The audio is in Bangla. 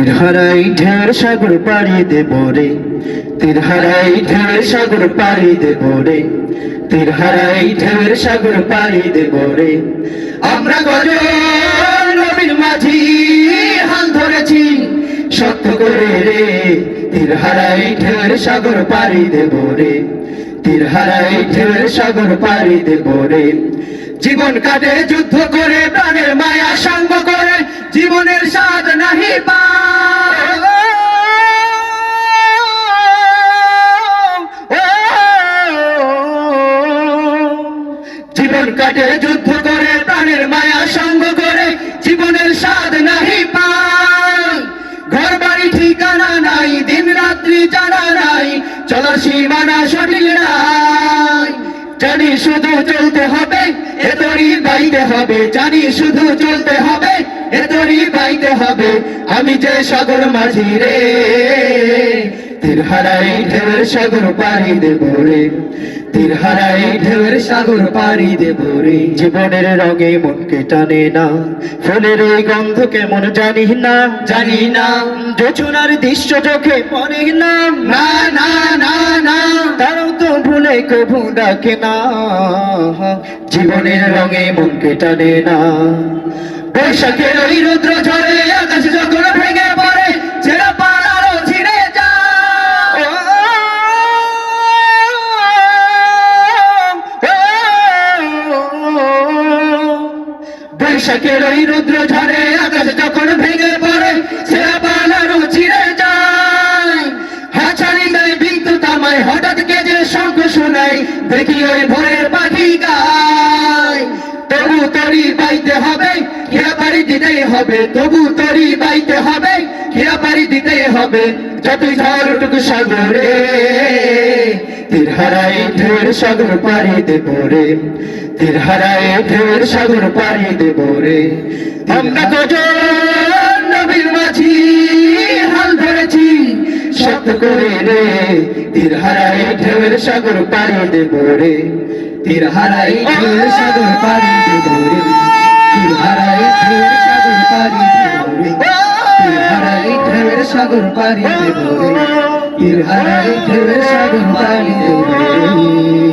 তীর হারাই ঢের সাগর পাড়ি দেব রে, তীর হারাই ঢের সাগর পাড়ি দেব রে, তীর হারাই ঢের সাগর পাড়ি দেব রে। আমরা গজল নবীর মাঝি হাল ধরেছি সত্য করে রে, তীর হারাই ঢের সাগর পাড়ি দেব রে, তীর হারাই ঢের সাগর পাড়ি দেব রে। জীবন কাটে যুদ্ধ করে, প্রাণের মায়া সঙ্গ করে, জীবনের স্বাদ নাহি পায়। জীবন কাটে যুদ্ধ করে, প্রাণের মায়া সঙ্গ করে, জীবনের স্বাদ নাহি পায়। ঘর বাড়ি ঠিকানা নাই, দিন রাত্রি জানা নাই, চলার সীমানা সঠিক নাই। জানি শুধু চলতে হবে, এ তরি বাইতে হবে, জানি শুধু চলতে হবে, এ তরি বাইতে হবে। আমি যে সাগর মাঝি রে, তীর হারাই ঢেউয়ের সাগর পাড়ি দেব রে, তীর হারাই ঢেউয়ের সাগর পাড়ি দেব রে। জীবনের রঙে মনকে টানে না, ফুলের এই গন্ধ কেমন জানি না, জানি না। যোচনার দৃশ্য চোখে পড়ে না, না না না না, তারাও তো ভুলে কবু ডাকে না। জীবনের রঙে মনকে টানে না। বৈশাখের ওই রুদ্র ঝড়ে আকাশ যখন ভেঙে পড়ে, ছেড়া পালারও ছিঁড়ে যায়। বৈশাখের ওই রুদ্র ঝড়ে আকাশ যখন ভেঙে পড়ে, ছেড়া পালারও ছিঁড়ে যায়। হাঁচারি দেয় বিদ্যুৎ আমায়, হঠাৎ কে যে শঙ্খ শোনায়, দেখি ওই ভোরের পাখি গায়। তবু তরি বাইতে হবে, খেয়া পাড়ি দিতেই হবে, তবু তরি বাইতে হবে, খেয়া পাড়ি দিতেই হবে। যতই ঝড় উঠুক সাগরে, তীর হারাই ঢেউয়ের সাগর পাড়ি দেব রে, তীর হারাই ঢেউয়ের সাগর পাড়ি দেব রে। আমরা গজল নবীর মাঝি হাল ধরেছি সত্য করে রে, তীর হারাই ঢেউয়ের সাগর পাড়ি দেব রে, তীর হারাই ঢেউয়ের সাগর পাড়ি দেব রে, তীর হারাই ঢেউয়ের সাগর পাড়ি দেব রে, তীর হারাই ঢেউয়ের সাগর পাড়ি দেব রে, তীর হারাই ঢেউয়ের সাগর পাড়ি দেব রে।